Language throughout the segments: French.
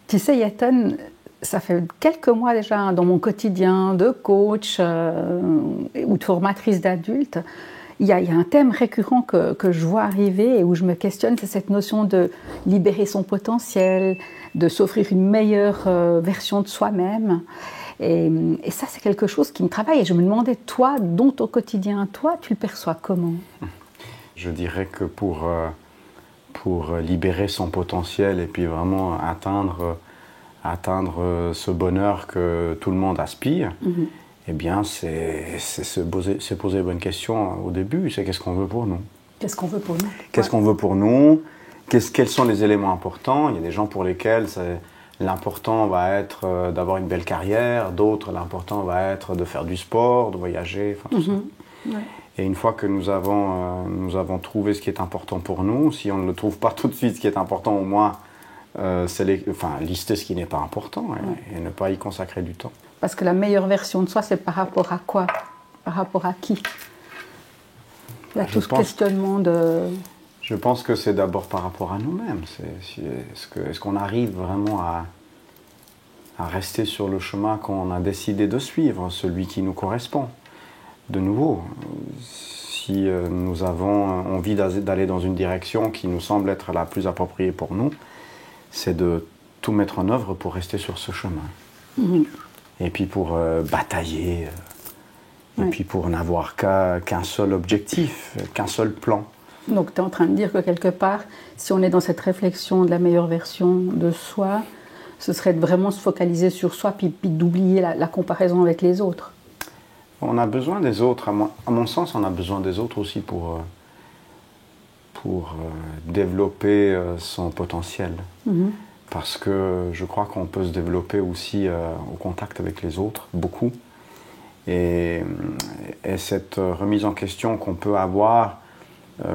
Tu sais, Yaton, ça fait quelques mois déjà dans mon quotidien de coach ou de formatrice d'adultes, il y a un thème récurrent que je vois arriver et où je me questionne, c'est cette notion de libérer son potentiel, de s'offrir une meilleure version de soi-même. Et ça, c'est quelque chose qui me travaille. Et je me demandais, toi, dans ton quotidien, toi, tu le perçois comment? Je dirais que pour libérer son potentiel et puis vraiment atteindre ce bonheur que tout le monde aspire, eh bien, c'est se poser les bonnes questions au début. C'est qu'est-ce qu'on veut pour nous? Qu'est-ce qu'on veut pour nous? Qu'est-ce qu'on veut pour nous? Quels sont les éléments importants? Il y a des gens pour lesquels l'important va être d'avoir une belle carrière, d'autres, l'important va être de faire du sport, de voyager, enfin tout ça. Ouais. Et une fois que nous avons trouvé ce qui est important pour nous, si on ne le trouve pas tout de suite, ce qui est important, au moins, lister ce qui n'est pas important et ne pas y consacrer du temps. Parce que la meilleure version de soi, c'est par rapport à quoi? Par rapport à qui? Il y a tout ce questionnement de... Je pense que c'est d'abord par rapport à nous-mêmes. Est-ce qu'on arrive vraiment à rester sur le chemin qu'on a décidé de suivre, celui qui nous correspond? De nouveau, si nous avons envie d'aller dans une direction qui nous semble être la plus appropriée pour nous, c'est de tout mettre en œuvre pour rester sur ce chemin. Et puis pour batailler, et puis pour n'avoir qu'un seul objectif, qu'un seul plan. Donc tu es en train de dire que quelque part, si on est dans cette réflexion de la meilleure version de soi, ce serait de vraiment se focaliser sur soi, puis d'oublier la comparaison avec les autres. On a besoin des autres, à mon sens, on a besoin des autres aussi pour développer son potentiel. Parce que je crois qu'on peut se développer aussi au contact avec les autres, beaucoup. Et cette remise en question qu'on peut avoir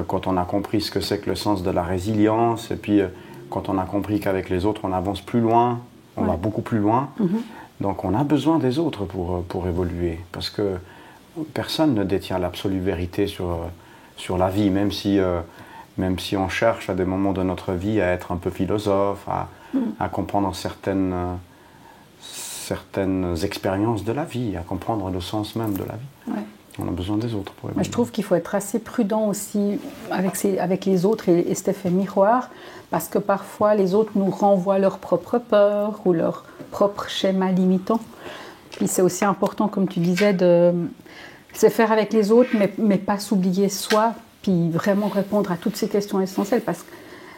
quand on a compris ce que c'est que le sens de la résilience, et puis quand on a compris qu'avec les autres on avance plus loin, on va beaucoup plus loin. Donc on a besoin des autres pour évoluer, parce que personne ne détient l'absolue vérité sur la vie, même si on cherche à des moments de notre vie à être un peu philosophe, à comprendre certaines expériences de la vie, à comprendre le sens même de la vie. On a besoin des autres pour évoluer. Mais je trouve qu'il faut être assez prudent aussi avec les autres et cet effet miroir, parce que parfois les autres nous renvoient leurs propres peurs ou leurs propres schémas limitants. Puis c'est aussi important, comme tu disais, de se faire avec les autres, mais pas s'oublier soi, puis vraiment répondre à toutes ces questions essentielles, parce que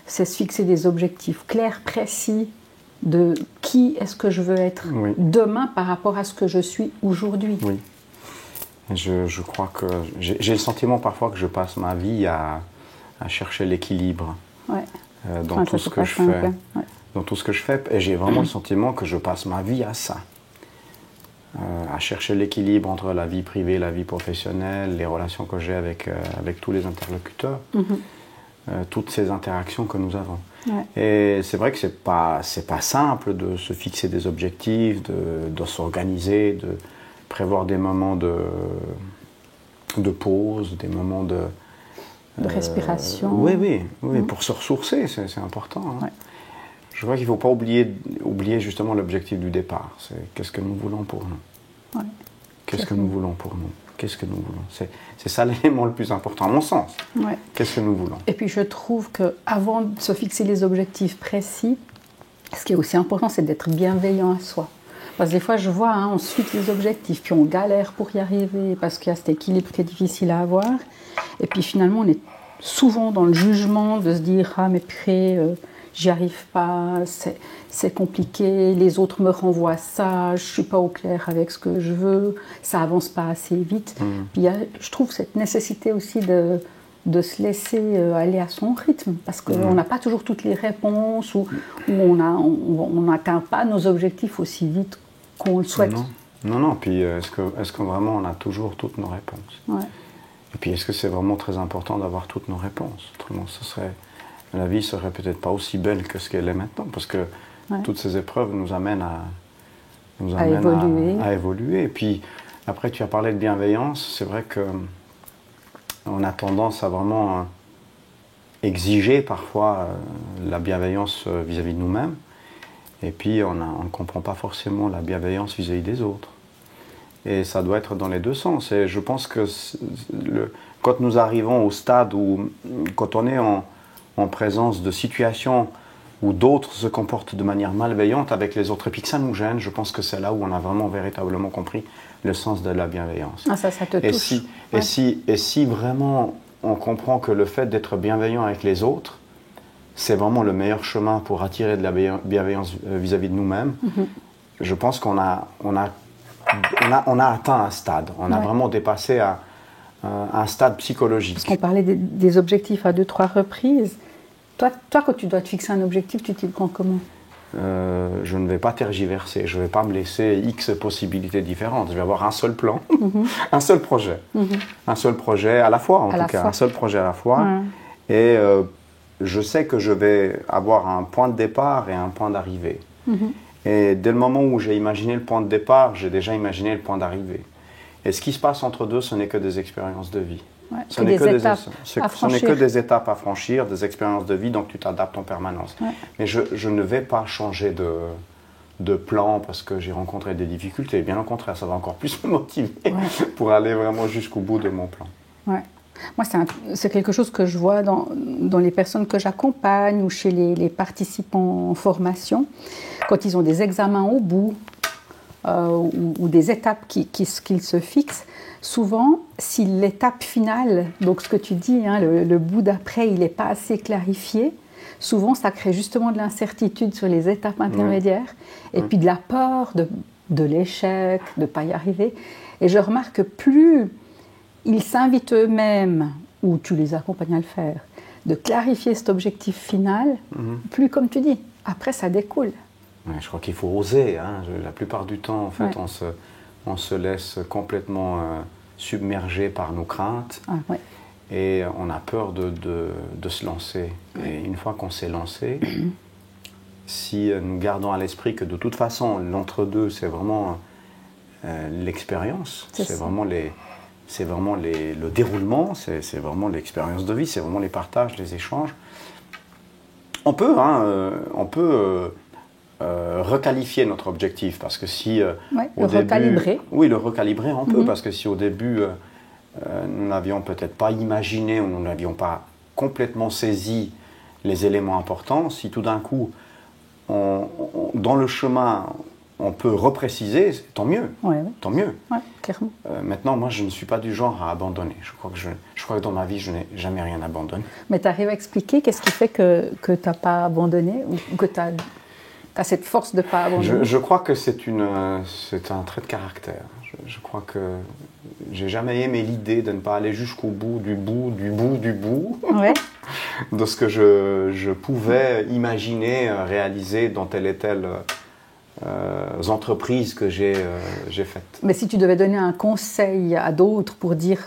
c'est se fixer des objectifs clairs, précis, de qui est-ce que je veux être demain par rapport à ce que je suis aujourd'hui. Oui. Je crois que j'ai le sentiment parfois que je passe ma vie à chercher l'équilibre dans tout ce que je fais. Dans tout ce que je fais, et j'ai vraiment le sentiment que je passe ma vie à ça. À chercher l'équilibre entre la vie privée, la vie professionnelle, les relations que j'ai avec tous les interlocuteurs, toutes ces interactions que nous avons. Et c'est vrai que c'est pas simple de se fixer des objectifs, de s'organiser, de prévoir des moments de pause, des moments de respiration. Oui, pour se ressourcer, c'est important. Hein. Je crois qu'il ne faut pas oublier justement l'objectif du départ. C'est qu'est-ce que nous voulons pour nous. Qu'est-ce que nous voulons pour nous. Qu'est-ce que nous voulons. C'est ça l'élément le plus important, à mon sens. Qu'est-ce que nous voulons. Et puis je trouve qu'avant de se fixer les objectifs précis, ce qui est aussi important, c'est d'être bienveillant à soi. Parce que des fois, je vois, on se fixe des objectifs, puis on galère pour y arriver, parce qu'il y a cet équilibre qui est difficile à avoir. Et puis finalement, on est souvent dans le jugement de se dire « Ah, mais purée, j'y arrive pas, c'est compliqué, les autres me renvoient ça, je ne suis pas au clair avec ce que je veux, ça avance pas assez vite. » Puis il y a, je trouve, cette nécessité aussi de se laisser aller à son rythme, parce qu'on n'a pas toujours toutes les réponses, ou on n'atteint pas nos objectifs aussi vite qu'on le souhaite. Non. Puis est-ce que vraiment on a toujours toutes nos réponses? Et puis est-ce que c'est vraiment très important d'avoir toutes nos réponses? Autrement, la vie serait peut-être pas aussi belle que ce qu'elle est maintenant, parce que toutes ces épreuves nous amènent à évoluer. Et puis après, tu as parlé de bienveillance. C'est vrai que on a tendance à vraiment exiger parfois la bienveillance vis-à-vis de nous-mêmes. Et puis, on ne comprend pas forcément la bienveillance vis-à-vis des autres. Et ça doit être dans les deux sens. Et je pense que quand nous arrivons au stade où, quand on est en présence de situations où d'autres se comportent de manière malveillante avec les autres, et puis que ça nous gêne, je pense que c'est là où on a vraiment véritablement compris le sens de la bienveillance. Ah, ça te touche. Et si vraiment on comprend que le fait d'être bienveillant avec les autres, c'est vraiment le meilleur chemin pour attirer de la bienveillance vis-à-vis de nous-mêmes, je pense qu'on a atteint un stade. On a vraiment dépassé un stade psychologique. Parce qu'on parlait des objectifs à 2-3 reprises. Toi, quand tu dois te fixer un objectif, tu t'y prends comment ? Je ne vais pas tergiverser, je ne vais pas me laisser X possibilités différentes. Je vais avoir un seul plan, un seul projet. Un seul projet à la fois, en tout cas. Un seul projet à la fois. Et je sais que je vais avoir un point de départ et un point d'arrivée. Et dès le moment où j'ai imaginé le point de départ, j'ai déjà imaginé le point d'arrivée. Et ce qui se passe entre deux, ce n'est que des expériences de vie. Ouais, ce n'est que des étapes à franchir, des expériences de vie, donc tu t'adaptes en permanence. Ouais. Mais je ne vais pas changer de plan parce que j'ai rencontré des difficultés. Bien au contraire, ça va encore plus me motiver pour aller vraiment jusqu'au bout de mon plan. Ouais. Moi, c'est quelque chose que je vois dans les personnes que j'accompagne ou chez les participants en formation. Quand ils ont des examens au bout ou des étapes qu'ils se fixent, souvent, si l'étape finale, donc ce que tu dis, le bout d'après, il n'est pas assez clarifié, souvent ça crée justement de l'incertitude sur les étapes intermédiaires et puis de la peur de l'échec, de ne pas y arriver. Et je remarque que plus ils s'invitent eux-mêmes, ou tu les accompagnes à le faire, de clarifier cet objectif final, plus, comme tu dis, après ça découle. Ouais, je crois qu'il faut oser. La plupart du temps, en fait, on se laisse complètement submerger par nos craintes et on a peur de se lancer. Et une fois qu'on s'est lancé, si nous gardons à l'esprit que de toute façon, l'entre-deux, c'est vraiment l'expérience, c'est vraiment le déroulement, c'est vraiment l'expérience de vie, c'est vraiment les partages, les échanges. On peut requalifier notre objectif, parce que si le recalibrer. Oui, le recalibrer, on peut, parce que si au début nous n'avions peut-être pas imaginé ou nous n'avions pas complètement saisi les éléments importants, si tout d'un coup, dans le chemin, on peut repréciser, tant mieux. Tant mieux. Ouais, clairement. Maintenant, moi, je ne suis pas du genre à abandonner. Je crois que dans ma vie, je n'ai jamais rien abandonné. Mais tu arrives à expliquer qu'est-ce qui fait que tu n'as pas abandonné ou que tu as cette force de ne pas abandonner? Je crois que c'est un trait de caractère. Je crois que j'ai jamais aimé l'idée de ne pas aller jusqu'au bout du bout de ce que je pouvais imaginer réaliser dans telle et telle entreprises que j'ai faites. Mais si tu devais donner un conseil à d'autres pour dire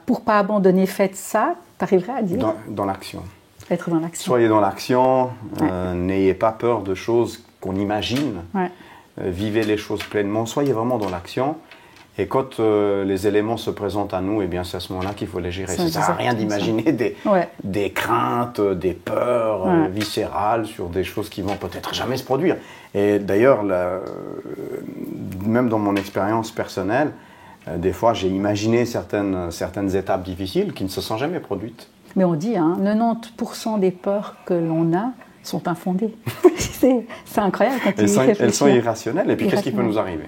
pour ne pas abandonner, faites ça, tu arriverais à dire? Dans l'action. Être dans l'action. Soyez dans l'action, n'ayez pas peur de choses qu'on imagine, vivez les choses pleinement, soyez vraiment dans l'action. Et quand les éléments se présentent à nous, eh bien c'est à ce moment-là qu'il faut les gérer. Ça ne sert à rien d'imaginer des craintes, des peurs viscérales sur des choses qui vont peut-être jamais se produire. Et d'ailleurs, même dans mon expérience personnelle, des fois j'ai imaginé certaines étapes difficiles qui ne se sont jamais produites. Mais on dit, 90% des peurs que l'on a sont infondées. c'est incroyable quand tu y réfléchis. Elles sont irrationnelles. Et puis qu'est-ce qui peut nous arriver?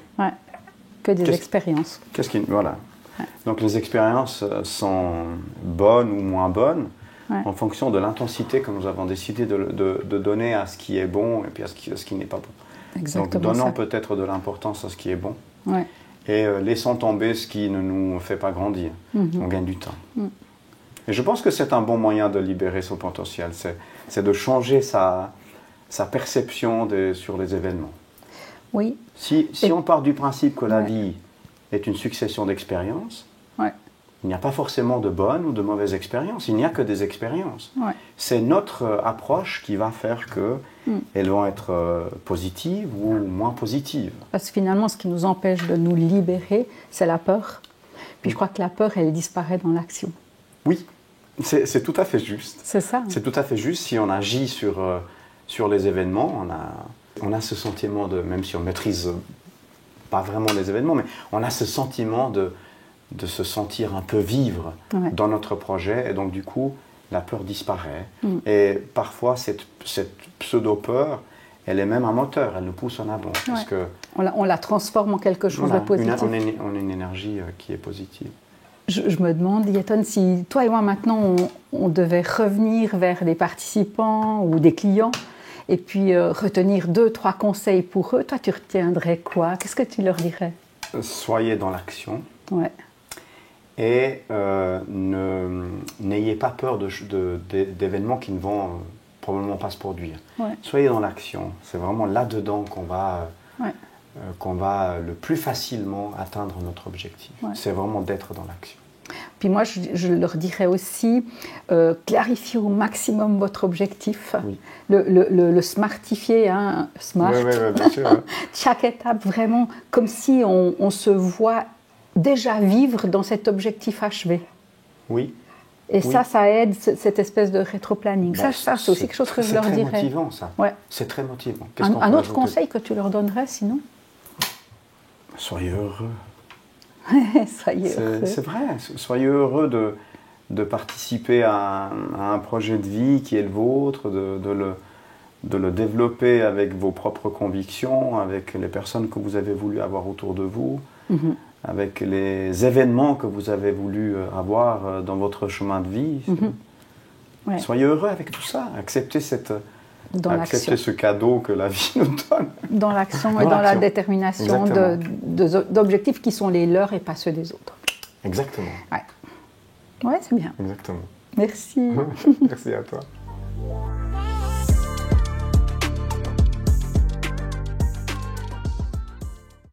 Que des expériences. Voilà. Donc les expériences sont bonnes ou moins bonnes en fonction de l'intensité que nous avons décidé de donner à ce qui est bon et puis à ce qui n'est pas bon. Exactement. Donc donnons peut-être de l'importance à ce qui est bon et laissons tomber ce qui ne nous fait pas grandir. On gagne du temps. Et je pense que c'est un bon moyen de libérer son potentiel, c'est de changer sa perception sur les événements. Oui. Si on part du principe que la vie est une succession d'expériences, il n'y a pas forcément de bonnes ou de mauvaises expériences, il n'y a que des expériences. C'est notre approche qui va faire qu'elles vont être positives ou moins positives. Parce que finalement, ce qui nous empêche de nous libérer, c'est la peur. Puis je crois que la peur, elle disparaît dans l'action. Oui, c'est tout à fait juste. C'est ça. C'est tout à fait juste. Si on agit sur les événements, On a ce sentiment de, même si on ne maîtrise pas vraiment les événements, mais on a ce sentiment de se sentir un peu vivre dans notre projet, et donc du coup, la peur disparaît. Et parfois, cette pseudo-peur, elle est même un moteur, elle nous pousse en avant. Parce que on la transforme en quelque chose de positif. On a une énergie qui est positive. Je me demande, Yeton, si toi et moi maintenant, on devait revenir vers les participants ou des clients et puis retenir 2-3 conseils pour eux, toi tu retiendrais quoi? Qu'est-ce que tu leur dirais? Soyez dans l'action. Ouais. Et n'ayez pas peur d'événements qui ne vont probablement pas se produire. Ouais. Soyez dans l'action. C'est vraiment là-dedans qu'on va le plus facilement atteindre notre objectif. Ouais. C'est vraiment d'être dans l'action. Puis moi, je leur dirais aussi, clarifiez au maximum votre objectif. Oui. Le smartifier, hein, smart. Oui, bien sûr. Ouais. Chaque étape, vraiment, comme si on se voit déjà vivre dans cet objectif achevé. Oui. Et ça aide, cette espèce de rétroplanning. Ça, c'est aussi quelque chose que je leur dirais. C'est très motivant, ça. Ouais. C'est très motivant. Un autre conseil que tu leur donnerais, sinon? Soyez heureux. Soyez heureux. C'est vrai. Soyez heureux de participer à un projet de vie qui est le vôtre, de le développer avec vos propres convictions, avec les personnes que vous avez voulu avoir autour de vous. Avec les événements que vous avez voulu avoir dans votre chemin de vie. Ouais. Soyez heureux avec tout ça. Acceptez ce cadeau que la vie nous donne. Dans l'action et dans la détermination d'objectifs qui sont les leurs et pas ceux des autres. Exactement. Ouais, c'est bien. Exactement. Merci. Merci à toi.